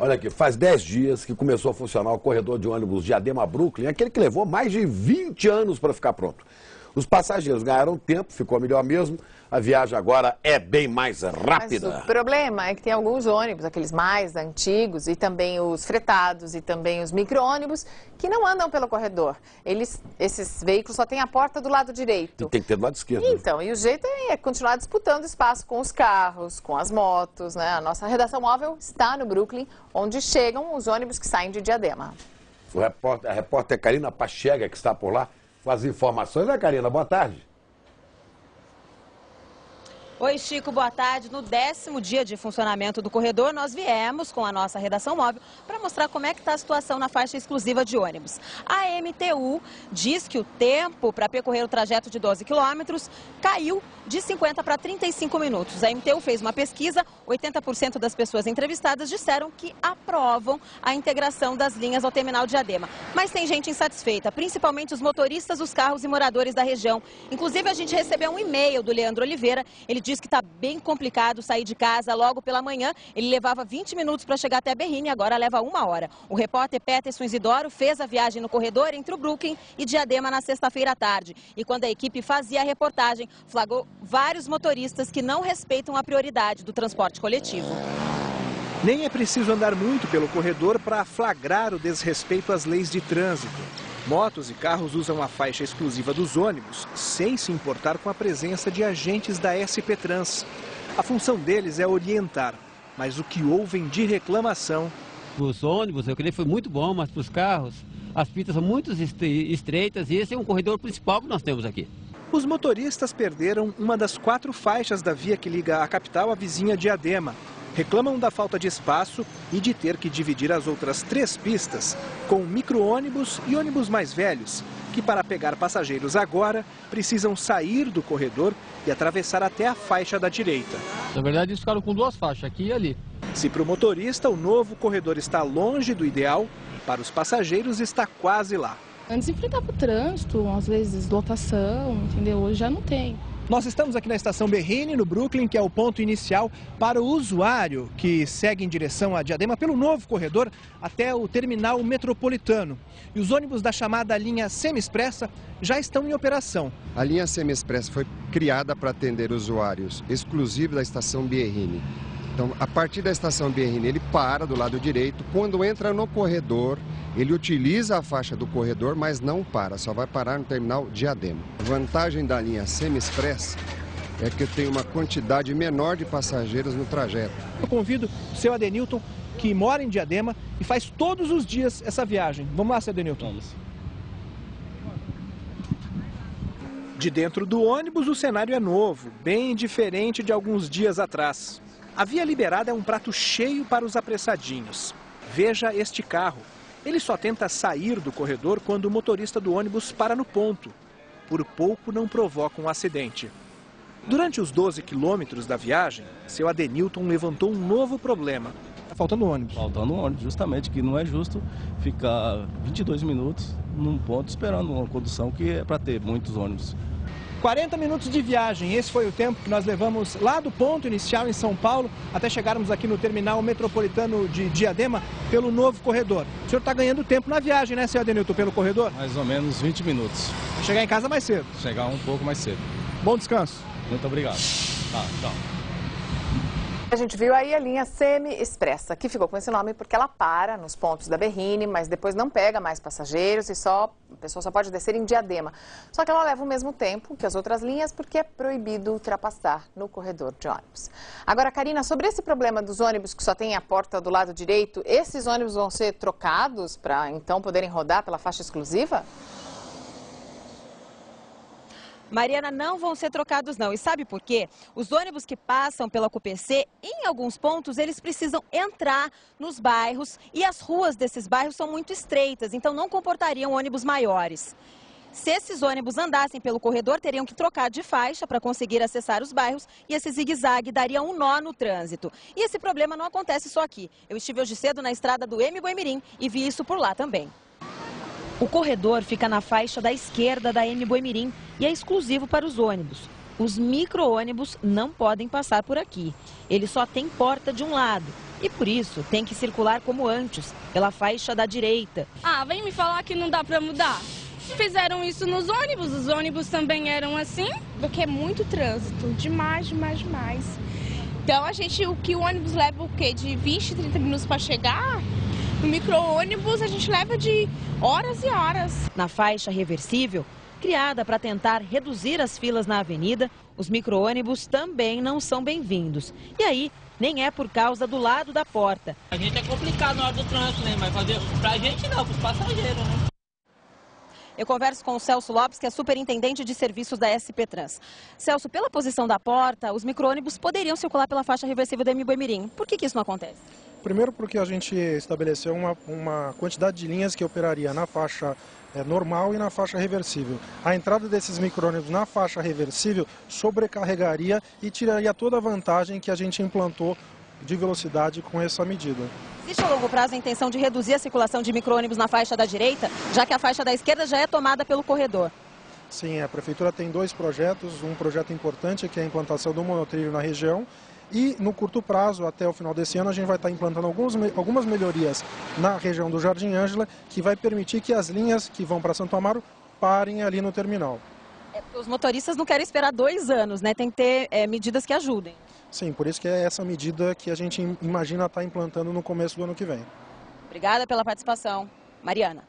Olha aqui, faz 10 dias que começou a funcionar o corredor de ônibus Diadema-Brooklyn, aquele que levou mais de 20 anos para ficar pronto. Os passageiros ganharam tempo, ficou melhor mesmo. A viagem agora é bem mais rápida. Mas o problema é que tem alguns ônibus, aqueles mais antigos, e também os fretados, e também os micro-ônibus, que não andam pelo corredor. Esses veículos só têm a porta do lado direito. E tem que ter do lado esquerdo. Então, e o jeito é continuar disputando espaço com os carros, com as motos, né? A nossa redação móvel está no Brooklyn, onde chegam os ônibus que saem de Diadema. A repórter Karina Pachega, que está por lá, com as informações, né, Karina? Boa tarde. Oi, Chico, boa tarde. No 10º dia de funcionamento do corredor, nós viemos com a nossa redação móvel para mostrar como é que está a situação na faixa exclusiva de ônibus. A MTU diz que o tempo para percorrer o trajeto de 12 quilômetros caiu de 50 para 35 minutos. A MTU fez uma pesquisa, 80% das pessoas entrevistadas disseram que aprovam a integração das linhas ao terminal de Diadema. Mas tem gente insatisfeita, principalmente os motoristas, os carros e moradores da região. Inclusive, a gente recebeu um e-mail do Leandro Oliveira. Ele diz que está bem complicado sair de casa logo pela manhã. Ele levava 20 minutos para chegar até Berrini, agora leva 1 hora. O repórter Peterson Isidoro fez a viagem no corredor entre o Brooklyn e Diadema na sexta-feira à tarde. E quando a equipe fazia a reportagem, flagrou vários motoristas que não respeitam a prioridade do transporte coletivo. Nem é preciso andar muito pelo corredor para flagrar o desrespeito às leis de trânsito. Motos e carros usam a faixa exclusiva dos ônibus, sem se importar com a presença de agentes da SP Trans. A função deles é orientar, mas o que ouvem de reclamação... Os ônibus, eu creio que foi muito bom, mas para os carros, as pistas são muito estreitas e esse é um corredor principal que nós temos aqui. Os motoristas perderam uma das 4 faixas da via que liga a capital à vizinha Diadema. Reclamam da falta de espaço e de ter que dividir as outras 3 pistas com micro-ônibus e ônibus mais velhos, que para pegar passageiros agora precisam sair do corredor e atravessar até a faixa da direita. Na verdade, eles ficaram com 2 faixas, aqui e ali. Se para o motorista o novo corredor está longe do ideal, para os passageiros está quase lá. Antes enfrentava o trânsito, às vezes lotação, entendeu? Hoje já não tem. Nós estamos aqui na estação Berrini, no Brooklyn, que é o ponto inicial para o usuário que segue em direção a Diadema pelo novo corredor até o terminal metropolitano. E os ônibus da chamada linha semi-expressa já estão em operação. A linha semi-expressa foi criada para atender usuários exclusivos da estação Berrini. Então, a partir da estação Berrini, ele para do lado direito. Quando entra no corredor, ele utiliza a faixa do corredor, mas não para, só vai parar no terminal Diadema. A vantagem da linha semi-express é que tem uma quantidade menor de passageiros no trajeto. Eu convido o seu Adenilton, que mora em Diadema e faz todos os dias essa viagem. Vamos lá, seu Adenilton. Vamos. De dentro do ônibus, o cenário é novo, bem diferente de alguns dias atrás. A via liberada é um prato cheio para os apressadinhos. Veja este carro. Ele só tenta sair do corredor quando o motorista do ônibus para no ponto. Por pouco não provoca um acidente. Durante os 12 quilômetros da viagem, seu Adenilton levantou um novo problema. Está faltando ônibus. Faltando ônibus, justamente, que não é justo ficar 22 minutos num ponto esperando uma condução que é para ter muitos ônibus. 40 minutos de viagem, esse foi o tempo que nós levamos lá do ponto inicial em São Paulo até chegarmos aqui no terminal metropolitano de Diadema pelo novo corredor. O senhor está ganhando tempo na viagem, né, seu Adenilton, pelo corredor? Mais ou menos 20 minutos. Chegar em casa mais cedo. Chegar um pouco mais cedo. Bom descanso. Muito obrigado. Tá, tchau. A gente viu aí a linha semi-expressa, que ficou com esse nome porque ela para nos pontos da Berrini, mas depois não pega mais passageiros e a pessoa só pode descer em Diadema. Só que ela leva o mesmo tempo que as outras linhas porque é proibido ultrapassar no corredor de ônibus. Agora, Karina, sobre esse problema dos ônibus que só tem a porta do lado direito, esses ônibus vão ser trocados para então poderem rodar pela faixa exclusiva? Mariana, não vão ser trocados não. E sabe por quê? Os ônibus que passam pela CUPC, em alguns pontos, eles precisam entrar nos bairros e as ruas desses bairros são muito estreitas, então não comportariam ônibus maiores. Se esses ônibus andassem pelo corredor, teriam que trocar de faixa para conseguir acessar os bairros e esse zigue-zague daria um nó no trânsito. E esse problema não acontece só aqui. Eu estive hoje cedo na estrada do Embu-Emirim e vi isso por lá também. O corredor fica na faixa da esquerda da Embu-Emirim e é exclusivo para os ônibus. Os micro-ônibus não podem passar por aqui. Ele só tem porta de um lado. e por isso tem que circular como antes, pela faixa da direita. Ah, vem me falar que não dá para mudar. Fizeram isso nos ônibus, os ônibus também eram assim. Porque é muito trânsito, demais. Então o que o ônibus leva o quê? De 20, 30 minutos para chegar? No micro-ônibus a gente leva de horas e horas. Na faixa reversível, criada para tentar reduzir as filas na avenida, os micro-ônibus também não são bem-vindos. E aí, nem é por causa do lado da porta. A gente é complicado na hora do trânsito, né? Mas pra gente não, pros passageiros, né? Eu converso com o Celso Lopes, que é superintendente de serviços da SP Trans. Celso, pela posição da porta, os micro-ônibus poderiam circular pela faixa reversível da Mboimirim. Por que isso não acontece? Primeiro porque a gente estabeleceu uma quantidade de linhas que operaria na faixa normal e na faixa reversível. A entrada desses micro-ônibus na faixa reversível sobrecarregaria e tiraria toda a vantagem que a gente implantou de velocidade com essa medida. Existe a longo prazo a intenção de reduzir a circulação de micro-ônibus na faixa da direita, já que a faixa da esquerda já é tomada pelo corredor? Sim, a Prefeitura tem 2 projetos, um projeto importante que é a implantação do monotrilho na região e no curto prazo, até o final desse ano, a gente vai estar implantando algumas melhorias na região do Jardim Ângela, que vai permitir que as linhas que vão para Santo Amaro parem ali no terminal. Os motoristas não querem esperar 2 anos, né? Tem que ter medidas que ajudem. Sim, por isso que é essa medida que a gente imagina estar implantando no começo do ano que vem. Obrigada pela participação. Mariana.